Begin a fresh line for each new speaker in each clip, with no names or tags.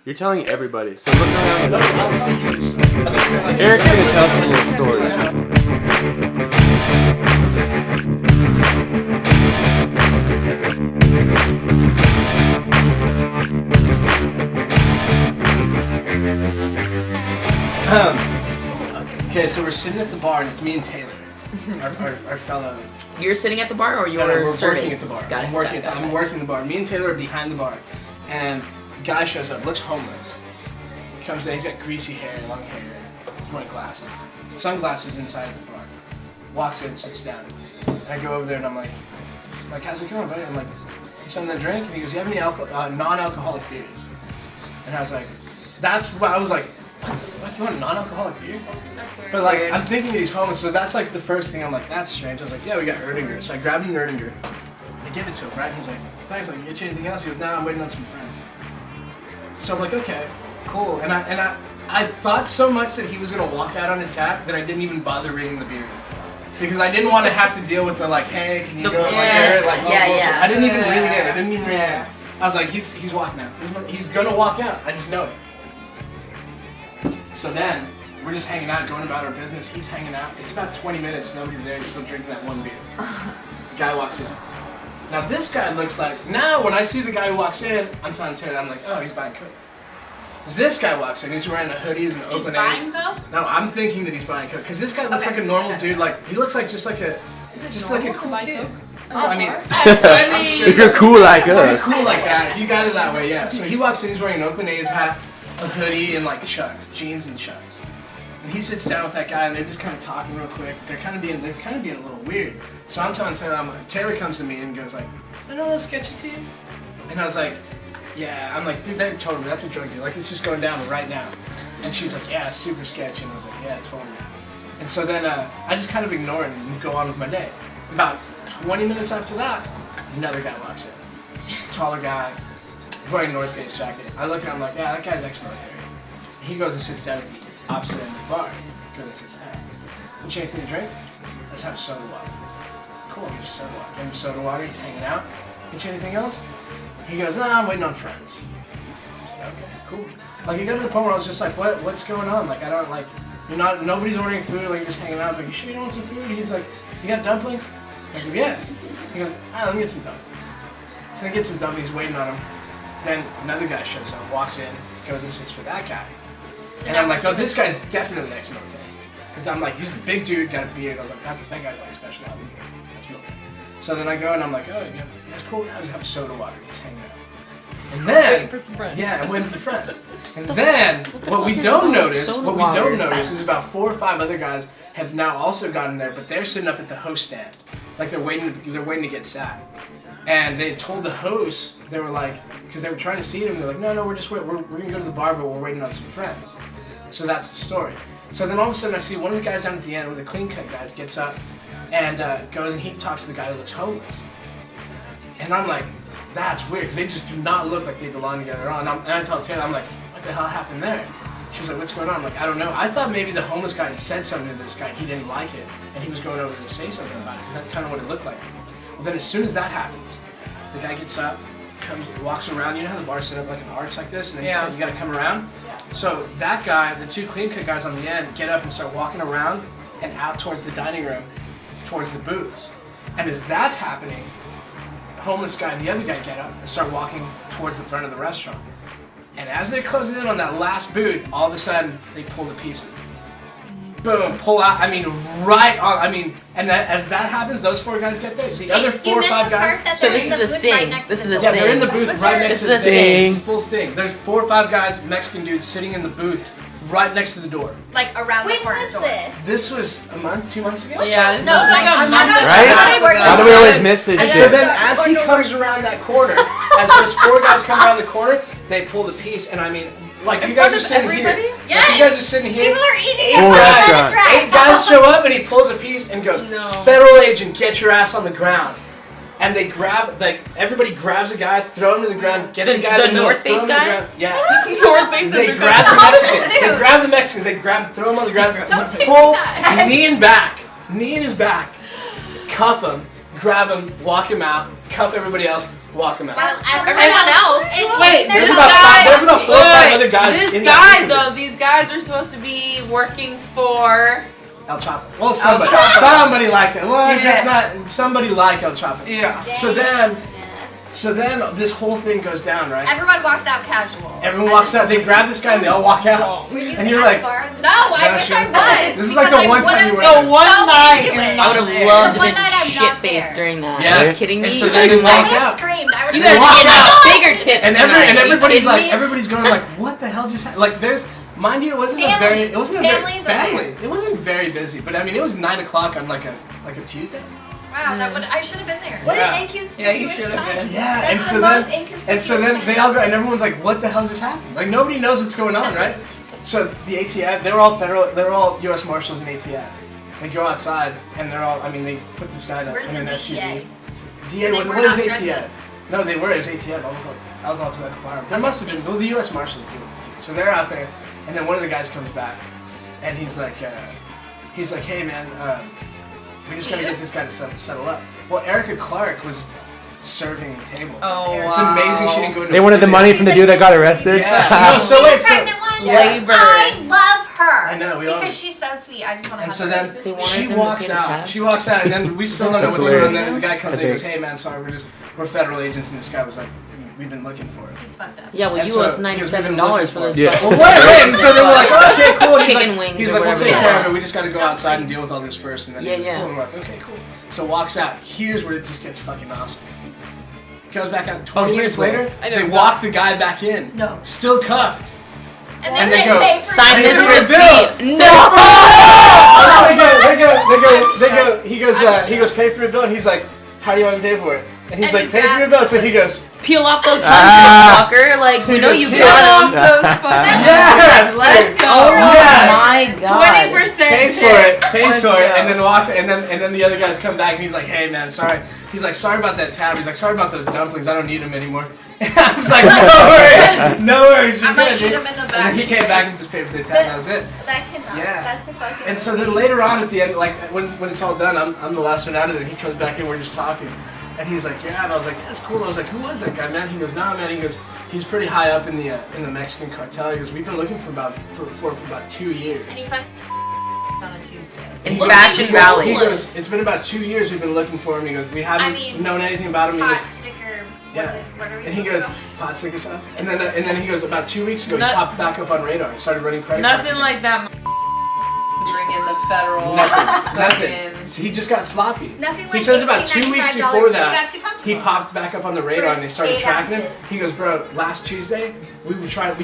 You're telling everybody. So look around. Eric's gonna tell us a little story.
Okay, so we're sitting at the bar and it's me and Taylor, our fellow.
You're sitting at the bar, or you're
we're
serving?
working at the bar.
Got it.
I'm working the bar. Me and Taylor are behind the bar, and a guy shows up, looks homeless. Comes in, he's got greasy hair, long hair, he's wearing glasses, sunglasses inside at the bar. Walks in, sits down, and I go over there and I'm like, how's it going, buddy? I'm like, you something to drink? And he goes, you have any non-alcoholic beers? And I was like, I was like, what the fuck, you want a non-alcoholic beer? But like, weird. I'm thinking that he's homeless, so that's like the first thing I'm like, that's strange. I was like, yeah, we got Erdinger. So I grabbed an Erdinger, I give it to him, right? And he's like, thanks, like, get you anything else? He goes, nah, I'm waiting on some friends. So I'm like, okay, cool. And I thought so much that he was gonna walk out on his tab that I didn't even bother ringing the beer. Because I didn't want to have to deal with the like, hey, can you go upstairs? Like, I didn't even ring it in. I didn't even ring it in. I was like, he's walking out. He's gonna walk out. I just know it. So then, we're just hanging out, going about our business. He's hanging out. It's about 20 minutes, nobody's there, he's still drinking that one beer. Guy walks in. Now this guy looks like, now when I see the guy who walks in, I'm telling Taylor, I'm like, oh, he's buying Coke. This guy walks in, he's wearing a hoodie and open A's.
He's buying Coke?
No, I'm thinking that he's buying Coke. Because this guy looks like a normal dude, like, he looks like just like a cool kid. I mean,
if you're cool like us.
If you're cool like that, if you got it that way, yeah. So he walks in, he's wearing an Oakland A's hat, a hoodie, and like chucks, jeans and chucks. And he sits down with that guy, and they're just kind of talking real quick. They're kind of being a little weird. So I'm telling Taylor, Taylor comes to me and goes like, I know that's sketchy to you. And I was like, yeah. I'm like, dude, that's a drug deal. Like, it's just going down right now. And she's like, yeah, super sketchy. And I was like, yeah, totally. And so then I just kind of ignore it and go on with my day. About 20 minutes after that, another guy walks in. Taller guy, wearing a North Face jacket. I look at him like, yeah, that guy's ex-military. He goes and sits down at the opposite end of the bar. Goes and sits down. Get you anything to drink? Let's have soda water. Cool, here's soda water. Give him soda water, he's hanging out. Get you anything else? He goes, nah, I'm waiting on friends. I said, okay, cool. Like, it got to the point where I was just like, what's going on? Like, I don't, like, nobody's ordering food, like, you're just hanging out. I was like, you sure you don't want some food? He's like, you got dumplings? I go, yeah. He goes, alright, let me get some dumplings. So they get some dumplings, waiting on him. Then another guy shows up, walks in, goes and sits with that guy. And I'm like, oh, this guy's definitely ex-military. Because I'm like, he's a big dude, got a beard. I was like, that guy's like special. That's military. So then I go and I'm like, oh, yeah, that's cool. I just have a soda water, just hanging out. And then,
waiting for some friends.
Yeah, I'm waiting for friends. And then, what we don't notice is about 4 or 5 other guys have now also gotten there, but they're sitting up at the host stand. Like they're waiting to get sat. And they told the host, they were like, because they were trying to seat him, they're like, no, we're gonna go to the bar, but we're waiting on some friends. So that's the story. So then all of a sudden I see one of the guys down at the end, one of the clean cut guys, gets up and goes and he talks to the guy who looks homeless. And I'm like, that's weird, because they just do not look like they belong together at all. And I tell Taylor, I'm like, what the hell happened there? She was like, what's going on? I'm like, I don't know. I thought maybe the homeless guy had said something to this guy, he didn't like it, and he was going over to say something about it, because that's kind of what it looked like. Well, then as soon as that happens, the guy gets up, walks around. You know how the bar's set up like an arch like this, and then you gotta come around? So that guy, the 2 clean cut guys on the end, get up and start walking around and out towards the dining room, towards the booths. And as that's happening, the homeless guy and the other guy get up and start walking towards the front of the restaurant. And as they're closing in on that last booth, all of a sudden, they pull the pieces. Boom, pull out, right on, and as that happens, those 4 guys get there. The other 4 or 5 guys.
So this is a sting. This is a sting.
Yeah, they're in the booth right next to the
sting.
It's a full sting. There's 4 or 5 guys, Mexican dudes, sitting in the booth right next to the door.
Like around the corner door.
When was this?
This was a month, 2 months ago?
Yeah,
No, like a month ago.
Right? How do we always miss this
And
shit?
so then as he comes around that corner, as those 4 guys come around the corner, they pull the piece, and like you guys are sitting here.
Yes.
Like you guys are sitting here.
People are eating
Full
it.
restaurant.
8 guys show up, and he pulls a piece and goes, "Federal agent, get your ass on the ground." And they grab, like, everybody grabs a guy, throw him to the ground, get the guy in the middle,
North Face
throw him to the
guy?
ground. Yeah.
North Face.
They grab the Mexicans. They grab the Mexicans. Throw him on the ground. Full knee and back, knee in his back. Cuff him, grab him, walk him out. Cuff everybody else, walk him out.
Everyone else.
Wait, there's about 4 guys.
This
in
guy
that
though, these guys are supposed to be working for.
El Chapo. Well, somebody like it. Well, that's not somebody like El Chapo.
Yeah.
So then this whole thing goes down, right?
Everyone walks out casual.
Everyone walks out. They grab this guy and they all walk out. And you're like,
No, I wish I was.
This is like the one time you were
The
there.
one night
into
you're
it.
I would have
there.
loved to
One
have
night
been
I'm not
shit-faced
there.
during that.
Yeah.
Are you kidding me?
And so then they
I
walk
would have
out.
screamed. I would
You
have
guys
walk
get
out.
out bigger tips
And
tonight. Are you
everybody's
kidding
like,
me?
everybody's going like, what the hell just happened? Like, there's, mind you, it wasn't a very, it wasn't a very,
Families are there.
families. It wasn't very busy, but I mean, it was 9 o'clock on like a Tuesday.
Wow, that would I should have been there.
What an
inconspicuous
Yeah, you should have been.
Yeah,
That's
and
the
so
most
then,
inconspicuous
they all go, and everyone's like, what the hell just happened? Like, nobody knows what's going on, right? So the ATF, they were all U.S. Marshals in ATF. They go outside, and they're all, I mean, they put this guy in
Where's
an
the
SUV.
DEA?
DA,
So
what
they were
was
not
ATF?
journalists.
No, they were. It was ATF, alcohol, tobacco, firearms. There must have been. Well, the U.S. Marshals deal with it too. So they're out there, and then one of the guys comes back, and he's like, hey man, we just gotta get this guy to settle up. Well, Erica Clark was serving the table.
Oh,
It's amazing she didn't go into
They wanted the money from the dude that got arrested.
Yeah. No, so wait,
the pregnant one?
Labor.
I love her.
I know, we all-
because she's so sweet. I just want to
And
have
so
her.
then
They wanted
she
them to
walks
get a
out.
tab.
She walks out, and then we still don't know
That's
what's going on.
hilarious.
Then the guy comes
I
in and goes,
think.
"Hey man, sorry, we're federal agents," and this guy was like, "We've been looking for it."
He's fucked up.
Yeah, well,
And
you
so-
owe us
because we've been
$97 for
looking
those.
Yeah.
fucking-
Well, wait, and so then we're like, oh, okay, cool. And
Chicken wings
He's
or
like, we'll
whatever
take
they
care
are.
of it. We just got to go outside and deal with all this first, and then
Yeah,
cool.
yeah.
And we're like, okay, cool. So walks out. Here's where it just gets fucking awesome. Goes back out. 20 minutes
here's
later,
where-
they walk the guy back in.
No.
Still cuffed.
And
And
then
they
they
go,
pay for
Sign
your
this
Pay
food.
for the
receipt. No!
He goes, pay for your bill, and he's like, how do you want me to pay for it? And he's
And
like,
he
pay for your
grabs
bill. So he goes,
Peel off those
Ah.
hundreds, fucker. Like, we know you
Peel
got
off
them.
those fucking.
yes,
Let's
dude.
go.
Oh
Yeah.
my god.
20%
Pays for
tip.
it, pays
Let's
for it,
go.
and then walks, and then the other guys come back, and he's like, "Hey man, sorry." He's like, "Sorry about that tab." He's like, "Sorry about those dumplings. I don't need them anymore." And I was like, "No worries, you're
I might
good,
eat
dude."
them in the
And
back.
then he came back and just paid for their tab. And that was it.
That cannot.
Yeah.
That's a fucking.
And so then later on at the end, like when it's all done, I'm the last one out of there. He comes back in, we're just talking, and he's like, "Yeah," and I was like, "That's cool." I was like, "Who was that guy, man?" He goes, "Nah, man." He goes, "He's pretty high up in the Mexican cartel." He goes, "We've been looking for about 2 years."
And he fucking on a Tuesday.
In
He
Fashion
goes-
Valley.
He goes, "It's been about 2 years we've been looking for him." He goes, "We haven't known anything about him." He
Hot
goes,
sticker.
Yeah.
What are we
and he
supposed
goes,
to go?
"Pot sticker sauce." And then he goes, "About 2 weeks ago, he
Not-
popped back up on radar and started running credit cards."
Nothing like that. Bringing the federal.
Nothing.
fucking-
So he just got sloppy.
Nothing
He
like
says about 2 weeks
$18.95
before
He
that,
got too comfortable.
he popped back up on the radar and they started
8
tracking him.
ounces.
He goes, "Bro, last Tuesday we tried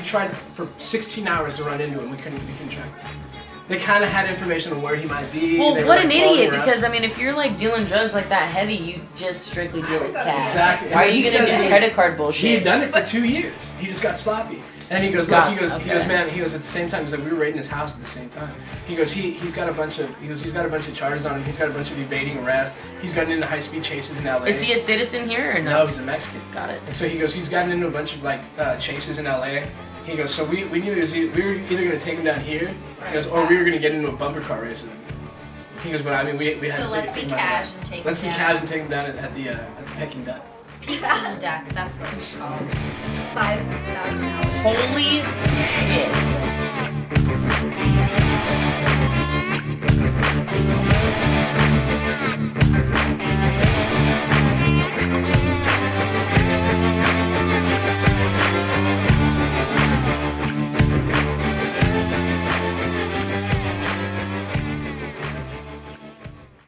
for 16 hours to run into him. We couldn't track him." They kind of had information on where he might be.
Well,
They were,
what
like,
an
following
idiot!
around.
Because I mean, if you're like dealing drugs like that heavy, you just strictly deal with cash.
Exactly.
Why are
And
you
he
gonna
says
do
he-
credit card
he
bullshit?
had done it for 2 years. He just got sloppy. And he goes,
God,
look, he goes,
okay.
man, he goes at the same time. He's like, we were raiding his house at the same time. He goes, he's got a bunch of charges on him. He's got a bunch of evading arrest. He's gotten into high speed chases in LA.
Is he a citizen here or
No,
no?
he's a Mexican.
Got it.
And so he goes, he's gotten into a bunch of like chases in LA. He goes, so we knew we were either gonna take him down here, he goes, or we were gonna get into a bumper car race with him. He goes, but I mean, we had
So
to
let's
take
be
him out.
cash and take
Let's
him
be
down.
cash and take him down at the Peking Duck.
Peking Duck, that's what it's called.
$5,000.
Holy shit!